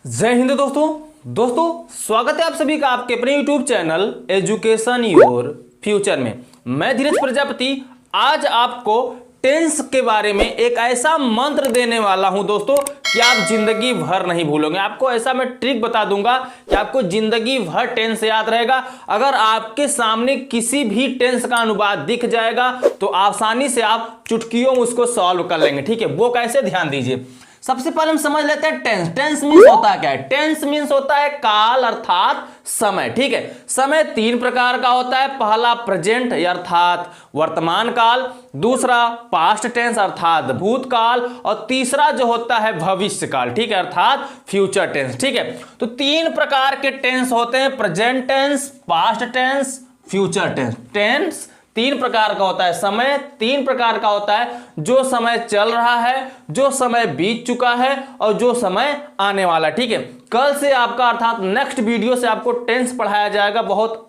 जय हिंद दोस्तों स्वागत है आप सभी का आपके अपने YouTube channel education your future में। मैं धीरज प्रजापति आज आपको टेंस के बारे में एक ऐसा मंत्र देने वाला हूं दोस्तों कि आप जिंदगी भर नहीं भूलोगे। आपको ऐसा मैं ट्रिक बता दूंगा कि आपको जिंदगी भर टेंस याद रहेगा। अगर आपके सामने किसी भी टेंस का अनुवाद दिख जाएगा तो आसानी से आप चुटकियों में उसको सॉल्व कर लेंगे। ठीक है, वो कैसे, ध्यान दीजिए। सबसे पहले हम समझ लेते हैं टेंस। टेंस मीन्स होता है क्या है? टेंस मीन्स होता है काल अर्थात समय। ठीक है, समय तीन प्रकार का होता है। पहला प्रेजेंट अर्थात वर्तमान काल, दूसरा पास्ट टेंस अर्थात भूतकाल, और तीसरा जो होता है भविष्य काल। ठीक है, अर्थात फ्यूचर टेंस। ठीक है, तो तीन प्रकार के टेंस होते हैं, present tense, past tense, future tense. Tense तीन प्रकार का होता है, समय तीन प्रकार का होता है, जो समय चल रहा है, जो समय बीत चुका है, और जो समय आने वाला। ठीक है, कल से आपका अर्थात नेक्स्ट वीडियो से आपको टेंस पढ़ाया जाएगा बहुत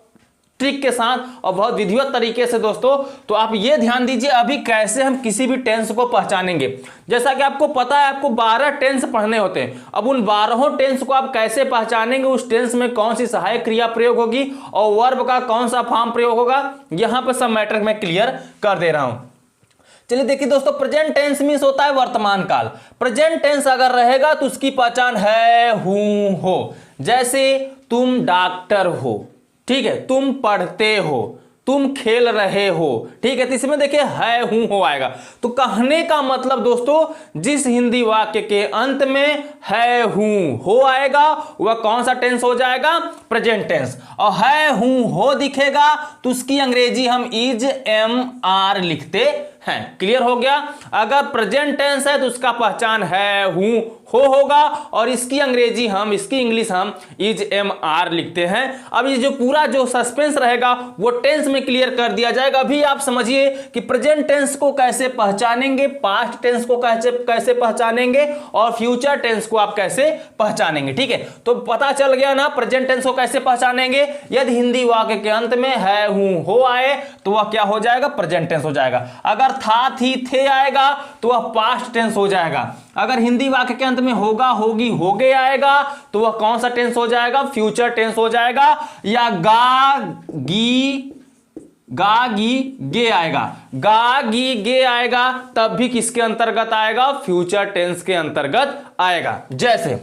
ट्रिक के साथ और बहुत विधिवत तरीके से दोस्तों। तो आप ये ध्यान दीजिए अभी कैसे हम किसी भी टेंस को पहचानेंगे। जैसा कि आपको पता है आपको 12 टेंस पढ़ने होते हैं। अब उन 12 टेंस को आप कैसे पहचानेंगे, उस टेंस में कौन सी सहायक क्रिया प्रयोग होगी और वर्ब का कौन सा फॉर्म प्रयोग होगा, यहां पर सब मैटर मैं क्लियर कर दे रहा हूं। चलिए देखिए दोस्तों, प्रेजेंट टेंस मींस होता है वर्तमान काल। प्रेजेंट टेंस अगर रहेगा तो उसकी पहचान है हूं हो। जैसे तुम डॉक्टर हो, ठीक है, तुम पढ़ते हो, तुम खेल रहे हो। ठीक है, तो इसमें देखिए है हूं हो आएगा। तो कहने का मतलब दोस्तों जिस हिंदी वाक्य के अंत में है हूं हो आएगा वह कौन सा टेंस हो जाएगा? Present tense. और है हूं हो दिखेगा तो उसकी अंग्रेजी हम इज एम आर लिखते हैं। क्लियर हो गया? अगर प्रेजेंट टेंस है तो उसका पहचान है हूं हो होगा और इसकी अंग्रेजी हम, इसकी इंग्लिश हम इज एम आर लिखते हैं। अब ये जो पूरा जो सस्पेंस रहेगा वो टेंस में क्लियर कर दिया जाएगा। अभी आप समझिए कि प्रेजेंट टेंस को कैसे पहचानेंगे, पास्ट टेंस को कैसे पहचानेंगे और फ्यूचर टेंस को आप कैसे पहचानेंगे। ठीक है, तो पता चल गया ना प्रेजेंट टेंस को कैसे पहचानेंगे। यदि हिंदी वाक्य के अंत में है हूं हो आए तो वह क्या हो जाएगा? प्रेजेंट टेंस हो जाएगा। अगर था थी थे आएगा तो वह पास्ट टेंस हो जाएगा। अगर हिंदी वाक्य के अंत में होगा होगी होगे आएगा तो वह कौन सा टेंस हो जाएगा? फ्यूचर टेंस हो जाएगा। या गा गी गे आएगा, गा गी गे आएगा तब भी किसके अंतर्गत आएगा? फ्यूचर टेंस के अंतर्गत आएगा। जैसे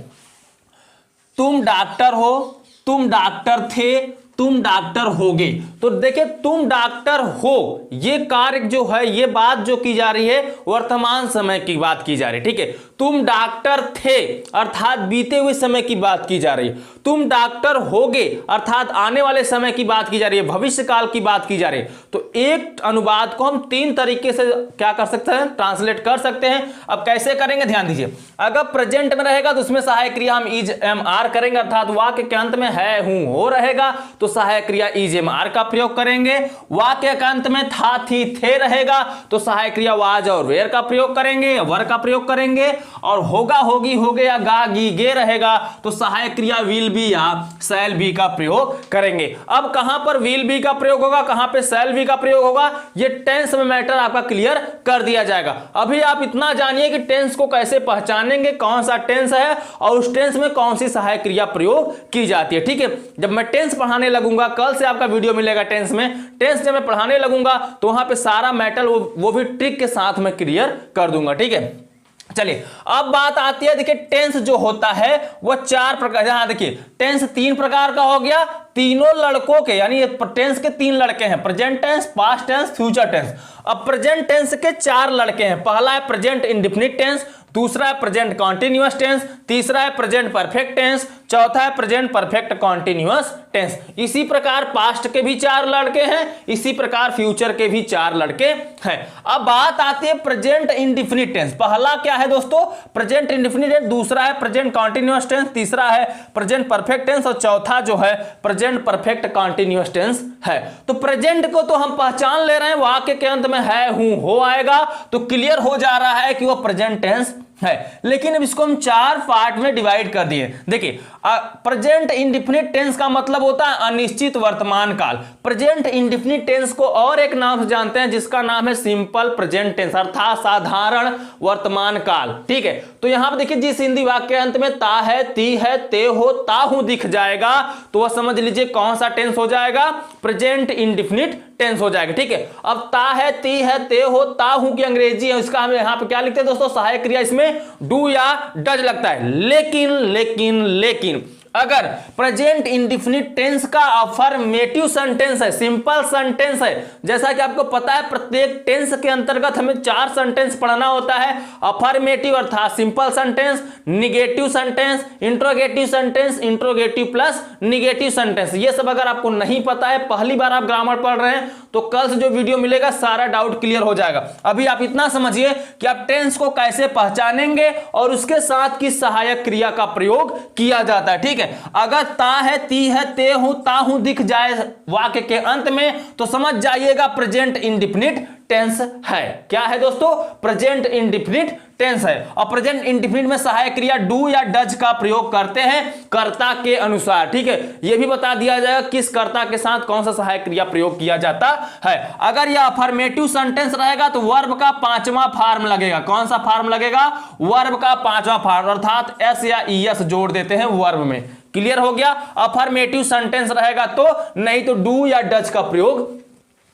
तुम डॉक्टर हो, तुम डॉक्टर थे, तुम डॉक्टर होगे। तो देखिए तुम डॉक्टर हो, ये कार्य जो है, ये बात जो की जा रही है वर्तमान समय की बात की जा रही है। ठीक है, तुम डॉक्टर थे अर्थात बीते हुए समय की बात की जा रही है। तुम डॉक्टर होगे अर्थात आने वाले समय की बात की जा रही है, भविष्य काल की बात की जा रही है। तो एक अनुवाद को हम तीन तरीके से क्या कर सकते हैं? ट्रांसलेट कर सकते हैं। अब कैसे करेंगे ध्यान दीजिए। अगर प्रेजेंट में रहेगा तो उसमें सहायक क्रिया हम इज एम आर करेंगे अर्थात वाक्य के अंत में है हूं हो रहेगा तो सहायक क्रिया इज एम आर का प्रयोग करेंगे। वाक्य के अंत में था थी थे रहेगा तो सहायक क्रिया वाज और वेयर का प्रयोग करेंगे, वर का प्रयोग करेंगे। और होगा होगी होगे या गा गी गे रहेगा तो सहायक क्रिया विल बी या शैल बी का प्रयोग करेंगे। अब कहां पर विल बी का प्रयोग होगा, कहां पे शैल बी का प्रयोग होगा, ये टेंस में मैटर आपका क्लियर कर दिया जाएगा। अभी आप इतना जानिए कि टेंस को कैसे पहचानेंगे, कौन सा टेंस है और उस टेंस में कौन सी सहायक क्रिया प्रयोग की जाती है। ठीक है, जब मैं टेंस पढ़ाने लगूंगा, कल से आपका वीडियो मिलेगा टेंस में, टेंस जब मैं पढ़ाने लगूंगा तो वहां पे सारा मैटर वो भी ट्रिक के साथ मैं क्लियर कर दूंगा। ठीक है, चलिए अब बात आती है, देखिए टेंस जो होता है वह चार प्रकार, यहां देखिए टेंस तीन प्रकार का हो गया। तीनों लड़कों के यानी टेंस के तीन लड़के हैं, present tense, past tense, future tense. अब प्रेजेंट टेंस के चार लड़के हैं। पहला है प्रेजेंट इंडेफिनिट टेंस, दूसरा है प्रेजेंट कॉन्टिन्यूअस टेंस, तीसरा है प्रेजेंट परफेक्ट टेंस, चौथा है प्रेजेंट परफेक्ट कॉन्टिन्यूअस टेंस। इसी प्रकार पास्ट के भी चार लड़के हैं, इसी प्रकार फ्यूचर के भी चार लड़के हैं। अब बात आती है प्रेजेंट इंडेफिनिट टेंस। पहला क्या है दोस्तों? प्रेजेंट इंडेफिनिट टेंस, दूसरा है प्रेजेंट कॉन्टिन्यूअस टेंस, तीसरा है प्रेजेंट परफेक्ट टेंस और चौथा जो है प्रेजेंट परफेक्ट कॉन्टिन्यूअस टेंस है। तो प्रेजेंट को तो हम पहचान ले रहे हैं, वाक्य के अंत में है हूं हो आएगा तो क्लियर हो जा रहा है कि वो प्रेजेंट टेंस है, लेकिन अब इसको हम 4 पार्ट में डिवाइड कर दिए। देखिए, प्रेजेंट इंडेफिनिट टेंस का मतलब होता है अनिश्चित वर्तमान काल। प्रेजेंट इंडेफिनिट टेंस को और एक नाम से जानते हैं जिसका नाम है सिंपल प्रेजेंट टेंस, अर्थात साधारण वर्तमान काल। ठीक है, तो यहां पर देखिए जिस हिंदी वाक्य के अंत में ता है, ती है, ते हो, ता हूं दिख जाएगा तो वह समझ लीजिए कौन सा टेंस हो जाएगा, प्रेजेंट इंडेफिनिट टेंस हो जाएगा। ठीक है, अब ता है, ती है, ते हो, ता हूं की अंग्रेजी है, इसका हम यहां पे क्या लिखते हैं दोस्तों, सहायक क्रिया इसमें डू या डज लगता है। लेकिन अगर प्रेजेंट इंडेफिनिट टेंस का अफर्मेटिव सेंटेंस है, सिंपल सेंटेंस है, जैसा कि आपको पता है प्रत्येक टेंस के अंतर्गत हमें 4 सेंटेंस पढ़ना होता है। अफर्मेटिव अर्थात simple sentence, negative sentence, interrogative sentence, interrogative plus negative sentence. ये सब अगर आपको नहीं पता है, पहली बार आप ग्रामर पढ़ रहे हैं, तो कल से जो वीडियो मिलेगा सारा डाउट क्लियर हो जाएगा। अभी आप इतना समझिए कि आप टेंस को कैसे पहचानेंगे और उसके साथ किस सहायक क्रिया का प्रयोग किया जाता है। ठीक है, अगर ता है, ती है, ते हूं, ता हूं दिख जाए वाक्य के अंत में तो समझ जाइएगा प्रेजेंट इंडेफिनिट टेंस है। क्या है दोस्तों, प्रेजेंट इंडेफिनिट टेंस है। और प्रेजेंट इंडेफिनिट में सहायक क्रिया डू या डज का प्रयोग करते हैं कर्ता के अनुसार। ठीक है, यह भी बता दिया जाएगा किस कर्ता के साथ कौन सा सहायक क्रिया प्रयोग किया जाता है। अगर यह अफर्मेटिव सेंटेंस रहेगा तो वर्ब का 5वां फॉर्म लगेगा। कौन सा फॉर्म लगेगा, वर्ब का 5वां फॉर्म, अर्थात एस या ईएस जोड़ देते हैं वर्ब में। क्लियर हो गया, अफर्मेटिव सेंटेंस रहेगा तो, नहीं तो डू या डज का प्रयोग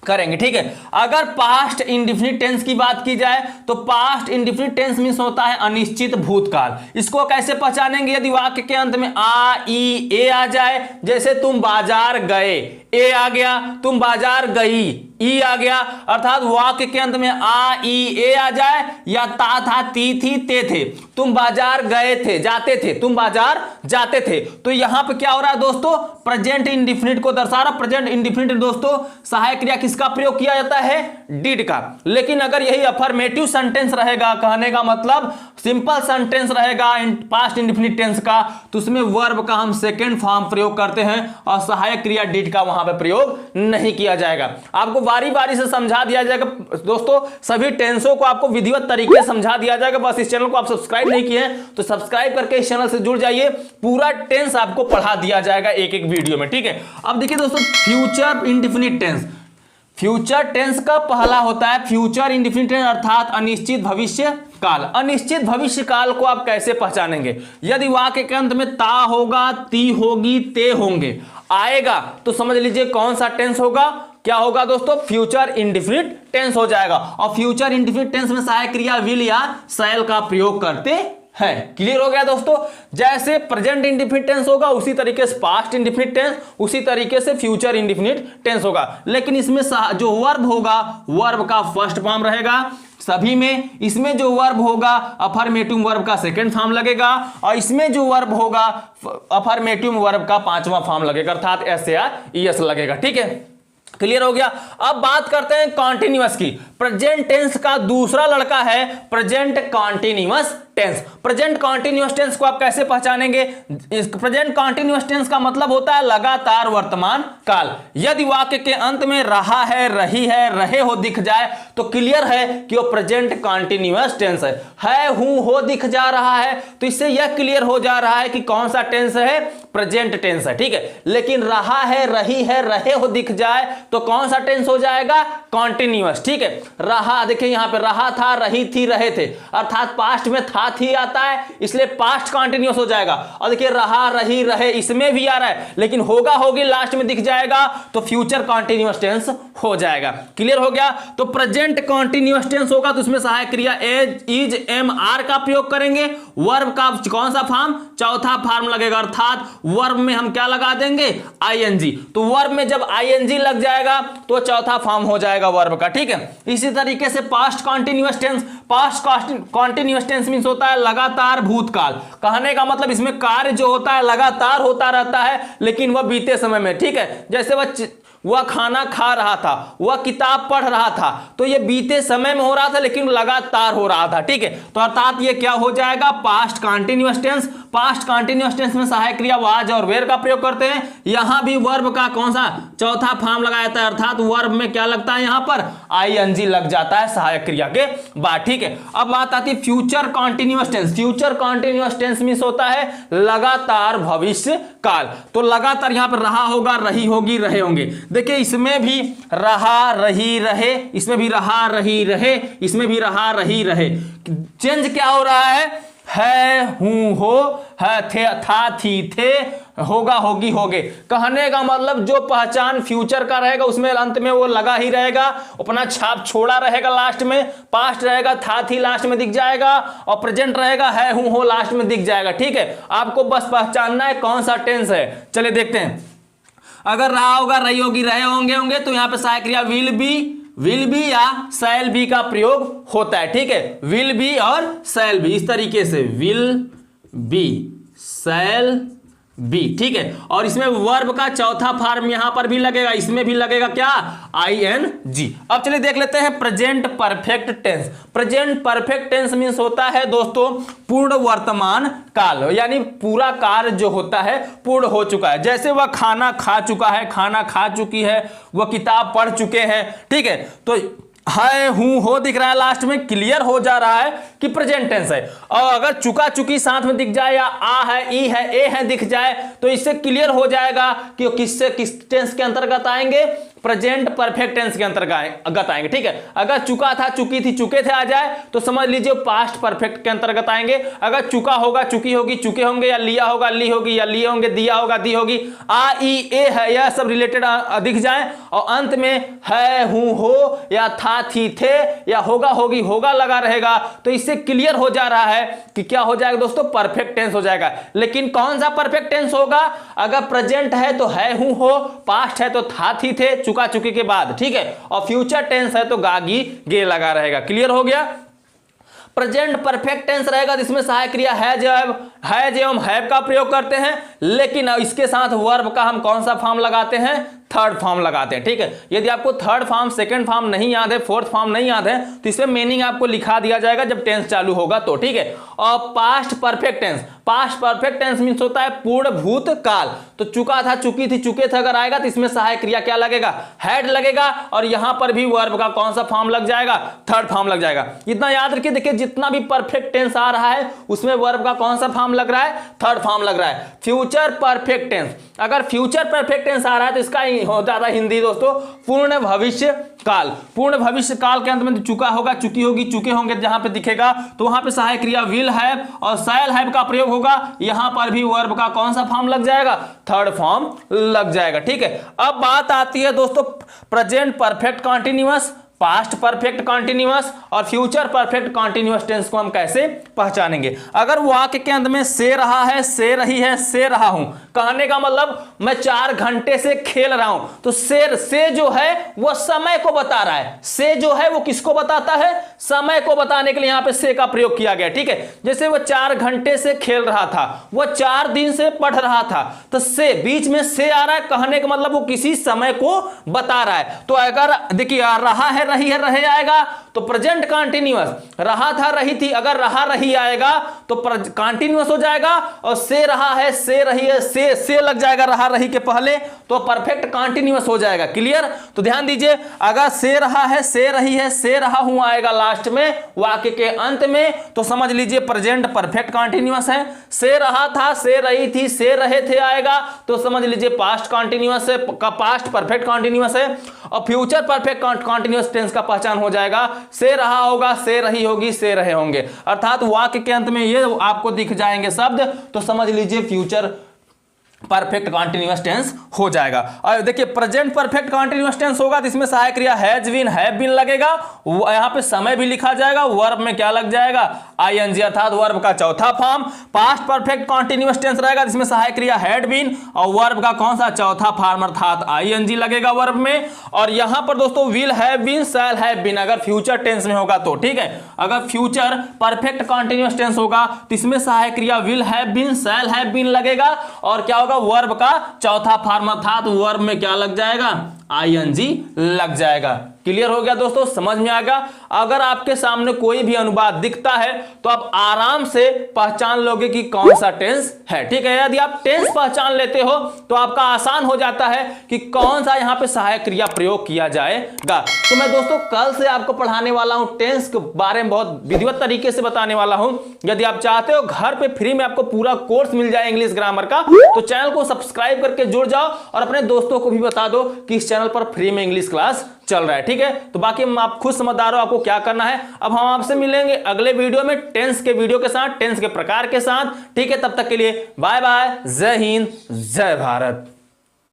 करेंगे। ठीक है, अगर पास्ट इंडेफिनिट टेंस की बात की जाए तो पास्ट इंडेफिनिट टेंस मींस होता है अनिश्चित भूतकाल। इसको कैसे पहचानेंगे, यदि वाक्य के अंत में आ, ई, ए आ जाए, जैसे तुम बाजार गए, ए आ गया, तुम बाजार गई, ई आ गया, अर्थात वाक्य के अंत में आ, ई, ए आ जाए, या ता था, ती थी, ते थे, तुम बाजार गए थे, जाते थे, तुम बाजार जाते थे, तो यहां पे क्या हो रहा है दोस्तों, प्रेजेंट इंडेफिनिट को दर्शा रहा। प्रेजेंट इंडेफिनिट दोस्तों सहायक क्रिया किसका प्रयोग किया जाता है, डिड का। लेकिन अगर यही अफर्मेटिव सेंटेंस रहेगा, कहने का मतलब सिंपल सेंटेंस रहेगा पास्ट इंडेफिनिट टेंस का, तो उसमें वर्ब का हम सेकंड फॉर्म प्रयोग करते हैं और सहायक क्रिया डिड का वहां पे प्रयोग नहीं किया जाएगा। आपको बारी बारी से समझा दिया जाएगा दोस्तों, सभी टेंसों को आपको विधिवत तरीके से समझा दिया जाएगा। बस इस चैनल को आप सब्सक्राइब नहीं किए हैं तो सब्सक्राइब करके इस चैनल से जुड़ जाइए, पूरा टेंस आपको पढ़ा दिया जाएगा एक एक वीडियो में। ठीक है, अब देखिए दोस्तों future indefinite tense. Future tense का पहला होता है फ्यूचर इंडेफिनिट टेंस, अर्थात अनिश्चित भविष्य काल। अनिश्चित भविष्य काल को आप कैसे पहचानेंगे, यदि वाक्य के अंत में ता होगा, ती होगी, ते होंगे आएगा तो समझ लीजिए कौन सा टेंस होगा, क्या होगा दोस्तों, फ्यूचर इंडेफिनिट टेंस हो जाएगा। और फ्यूचर इंडेफिनिट टेंस में सहायक क्रिया विल या शैल का प्रयोग करते है। क्लियर हो गया दोस्तों, जैसे प्रेजेंट इंडेफिनिट टेंस होगा उसी तरीके से पास्ट इंडेफिनिट टेंस, उसी तरीके से फ्यूचर इंडेफिनिट टेंस होगा। लेकिन इसमें जो वर्ब होगा, वर्ब का फर्स्ट फॉर्म रहेगा सभी में। इसमें जो वर्ब होगा अफर्मेटिव वर्ब का सेकंड फॉर्म लगेगा, और इसमें जो वर्ब होगा अफर्मेटिव वर्ब का 5वां फॉर्म लगेगा, अर्थात एस या ईएस लगेगा। ठीक है, क्लियर हो गया। अब बात करते हैं कॉन्टिन्यूअस की। प्रेजेंट टेंस का दूसरा लड़का है present continuous tense. Present continuous tense को आप कैसे पहचानेंगे, प्रेजेंट कॉन्टिन्यूअस टेंस का मतलब होता है लगातार वर्तमान काल। यदि वाक्य के अंत में रहा है, रही है, रहे हो दिख जाए तो क्लियर है कि वो प्रेजेंट कॉन्टिन्यूअस टेंस है, हूं, हो दिख जा रहा है तो इससे यह क्लियर हो जा रहा है कि कौन सा टेंस है, प्रेजेंट टेंस है। ठीक है, लेकिन रहा है, रही है, रहे हो दिख जाए तो कौन सा टेंस हो जाएगा, कॉन्टिन्यूअस। ठीक है, रहा, देखिए यहां पे रहा था, रही थी, रहे थे, अर्थात पास्ट में था थी आता है इसलिए पास्ट कॉन्टिन्यूअस हो जाएगा। और देखिए रहा, रही, रहे इसमें भी आ रहा है, लेकिन होगा, होगी लास्ट में दिख जाएगा तो फ्यूचर कॉन्टिन्यूअस टेंस हो जाएगा। क्लियर हो गया। तो प्रेजेंट कॉन्टिन्यूअस टेंस होगा तो उसमें सहायक क्रिया एज, इज, एम, आर का प्रयोग करेंगे। वर्ब का कौन सा फॉर्म, चौथा फॉर्म लगेगा, अर्थात वर्ब में हम क्या लगा देंगे, आईएनजी। तो वर्ब में जब आईएनजी लग जाएगा तो चौथा फॉर्म हो जाएगा वर्ब का। ठीक है, इसी तरीके से past continuous tense, past continuous tense means होता है लगातार भूतकाल। कहने का मतलब इसमें कार्य जो होता है लगातार होता रहता है लेकिन वह बीते समय में। ठीक है, जैसे वह खाना खा रहा था, वह किताब पढ़ रहा था, तो यह बीते समय में हो रहा था लेकिन लगातार हो रहा था। ठीक है, तो अर्थात यह क्या हो जाएगा, past continuous tense. Past continuous tense में सहायक क्रिया वाज और वेर का प्रयोग करते हैं। यहां भी वर्ब का कौन सा चौथा फॉर्म लगाया जाता है, अर्थात वर्ब में क्या लगता है, यहां पर आईएनजी लग जाता है सहायक क्रिया के बाद। ठीक है, अब बात आती है future continuous tense. Future continuous tense means होता है लगातार भविष्य काल। तो लगातार यहां पर रहा होगा, रही होगी, रहे होंगे। देखिए इसमें भी रहा, रही, रहे, इसमें भी रहा, रही, रहे, इसमें भी रहा, रही, रहे। चेंज क्या हो रहा है, हूं, हो, है, थे, था, थी, थे, होगा, होगी, होगे। कहने का मतलब जो पहचान फ्यूचर का रहेगा उसमें अंत में वो लगा ही रहेगा, अपना छाप छोड़ा रहेगा लास्ट में। पास्ट रहेगा, था, थी लास्ट में दिख जाएगा, और प्रेजेंट रहेगा, है, हूं, हो लास्ट में दिख जाएगा। ठीक है, आपको बस पहचानना है कौन सा टेंस है। चलिए देखते हैं, अगर रहा होगा, रही होगी, रहे होंगे तो यहां पे सहायक क्रिया विल बी या शैल बी का प्रयोग होता है। ठीक है, विल बी और शैल बी, इस तरीके से विल बी, शैल बी। ठीक है, और इसमें वर्ब का चौथा फॉर्म यहां पर भी लगेगा, इसमें भी लगेगा क्या, आईएनजी। अब चलिए देख लेते हैं present perfect tense. Present perfect tense means होता है दोस्तों पूर्ण वर्तमान काल, यानी पूरा कार्य जो होता है पूर्ण हो चुका है। जैसे वह खाना खा चुका है, खाना खा चुकी है, वह किताब पढ़ चुके हैं। ठीक है, तो है, हूं, हो दिख रहा है लास्ट में, क्लियर हो जा रहा है कि प्रेजेंट टेंस है। और अगर चुका चुकी साथ में दिख जाए, या आ है, ई है, ए है दिख जाए, तो इससे क्लियर हो जाएगा कि किससे किस टेंस के अंतर्गत आएंगे, प्रेजेंट परफेक्ट टेंस के अंतर्गत आएंगे। ठीक है, अगर चुका था, चुकी थी, चुके थे आ जाए तो समझ लीजिए पास्ट परफेक्ट के अंतर्गत आएंगे। अगर चुका होगा, चुकी होगी, चुके होंगे, या लिया होगा, ली होगी, या लिए होंगे, दिया होगा, दी होगी, आ, ई, ए है, यह सब रिलेटेड दिख जाए, और अंत में है, हूं, हो, या था, थी, थे, या होगा, होगी, होगा लगा रहेगा, तो इससे क्लियर हो जा रहा है कि क्या हो जाएगा दोस्तों, परफेक्ट टेंस हो जाएगा। लेकिन कौन सा परफेक्ट टेंस होगा, अगर प्रेजेंट है तो है, हूं, हो, पास्ट है तो था, थी, थे, चुका चुकी के बाद। ठीक है, और फ्यूचर टेंस है तो गागी, गे लगा रहेगा। क्लियर हो गया। प्रेजेंट परफेक्ट टेंस रहेगा जिसमें सहायक क्रिया है एवं हैव का प्रयोग करते हैं, लेकिन इसके साथ वर्ब का हम कौन सा फॉर्म लगाते हैं, थर्ड फॉर्म लगाते हैं। ठीक है, यदि आपको थर्ड फॉर्म, सेकंड फॉर्म नहीं याद है, फोर्थ फॉर्म नहीं याद है, तो इसमें मीनिंग आपको लिखा दिया जाएगा जब टेंस चालू होगा तो। ठीक है, और past perfect tense, past perfect tense means होता है पूर्ण भूत काल। तो चुका था, चुकी थी, चुके थे अगर आएगा तो इसमें सहायक क्रिया क्या लगेगा, हैड लगेगा, और यहां पर भी वर्ब का कौन सा फॉर्म लग जाएगा, थर्ड फॉर्म लग जाएगा। इतना याद रखिए, देखिए जितना भी परफेक्ट टेंस आ रहा है उसमें वर्ब का कौन सा फॉर्म लग रहा है, थर्ड फॉर्म लग रहा है। फ्यूचर परफेक्ट टेंस, अगर फ्यूचर परफेक्ट टेंस आ रहा है तो इसका हो जाता है हिंदी दोस्तों पूर्ण भविष्य काल। पूर्ण भविष्य काल के अंत में चुका होगा, चुकी होगी, चुके होंगे जहां पे दिखेगा तो वहां पे सहायक क्रिया विल हैव और शैल हैव का प्रयोग होगा। यहां पर भी वर्ब का कौन सा फॉर्म लग जाएगा, थर्ड फॉर्म लग जाएगा। ठीक है, अब बात आती है दोस्तों present perfect continuous, past perfect continuous और फ्यूचर परफेक्ट कंटीन्यूअस टेंस को हम कैसे पहचानेंगे। अगर वाक्य के अंत में से रहा है, से रही है, से रहा हूं, कहने का मतलब मैं 4 घंटे से खेल रहा हूं, तो से जो है वो समय को बता रहा है। से जो है वो किसको बताता है, समय को बताने के लिए यहां पे से का प्रयोग किया गया। ठीक है, जैसे वो 4 घंटे से खेल रहा था, वो 4 दिन से पढ़ रहा था, तो से बीच में से आ रहा है, कहने का मतलब वो किसी समय को बता रहा है। तो अगर देखिए रहा है, रही है, रहे आएगा तो प्रेजेंट कंटीन्यूअस, रहा था, रही थी, अगर रहा रही आएगा तो कंटीन्यूअस हो जाएगा, और से रहा है, से रही है, से लग जाएगा रहा रही के पहले तो परफेक्ट कंटीन्यूअस हो जाएगा। क्लियर। तो ध्यान दीजिए, अगर से रहा है, से रही है, से रहा हूं आएगा लास्ट में वाक्य के अंत में, तो समझ लीजिए प्रेजेंट परफेक्ट कंटीन्यूअस है। से रहा था, से रही थी, से रहे थे आएगा तो समझ लीजिए पास्ट कंटीन्यूअस है, पास्ट परफेक्ट कंटीन्यूअस है। और फ्यूचर परफेक्ट कंटीन्यूअस टेंस का पहचान हो जाएगा, से रहा होगा, से रही होगी, से रहे होंगे, अर्थात वाक्य के अंत में ये आपको दिख जाएंगे शब्द, तो समझ लीजिए फ्यूचर परफेक्ट कंटीन्यूअस टेंस हो जाएगा। और देखिए प्रेजेंट परफेक्ट कंटीन्यूअस टेंस होगा तो इसमें सहायक क्रिया हैज बीन, हैव बीन लगेगा, यहां पे समय भी लिखा जाएगा, वर्ब में क्या लग जाएगा, आईएनजी, अर्थात वर्ब का चौथा form. Past perfect continuous tense रहेगा जिसमें सहायक क्रिया हैड बीन और वर्ब का कौन सा चौथा फॉर्म अर्थात आईएनजी लगेगा वर्ब में। और यहां पर दोस्तों will have been, shall have been अगर फ्यूचर टेंस में होगा तो। ठीक है, अगर फ्यूचर परफेक्ट कंटीन्यूअस टेंस होगा तो इसमें सहायक क्रिया will have been, shall have been लगेगा, और क्या होगा, वर्ब का चौथा फॉर्म अर्थात वर्ब में क्या लग जाएगा, आईएनजी लग जाएगा। क्लियर हो गया दोस्तों, समझ में आएगा। अगर आपके सामने कोई भी अनुवाद दिखता है तो आप आराम से पहचान लोगे कि कौन सा टेंस है। ठीक है, यदि आप टेंस पहचान लेते हो तो आपका आसान हो जाता है कि कौन सा यहां पे सहायक क्रिया प्रयोग किया जाएगा। तो मैं दोस्तों कल से आपको पढ़ाने वाला हूं, टेंस के बारे में बहुत विधिवत तरीके से बताने वाला हूं। यदि आप चाहते हो घर पे फ्री में आपको पूरा कोर्स मिल जाए इंग्लिश ग्रामर का, तो चैनल को सब्सक्राइब करके जुड़ जाओ और अपने दोस्तों को भी बता दो कि इस चैनल पर फ्री में इंग्लिश क्लास चल रहा है। ठीक है, तो बाकी आप खुद समझदार हो आपको क्या करना है। अब हम आपसे मिलेंगे अगले वीडियो में टेंस के वीडियो के साथ, टेंस के प्रकार के साथ। ठीक है, तब तक के लिए बाय बाय, जय हिंद, जय भारत।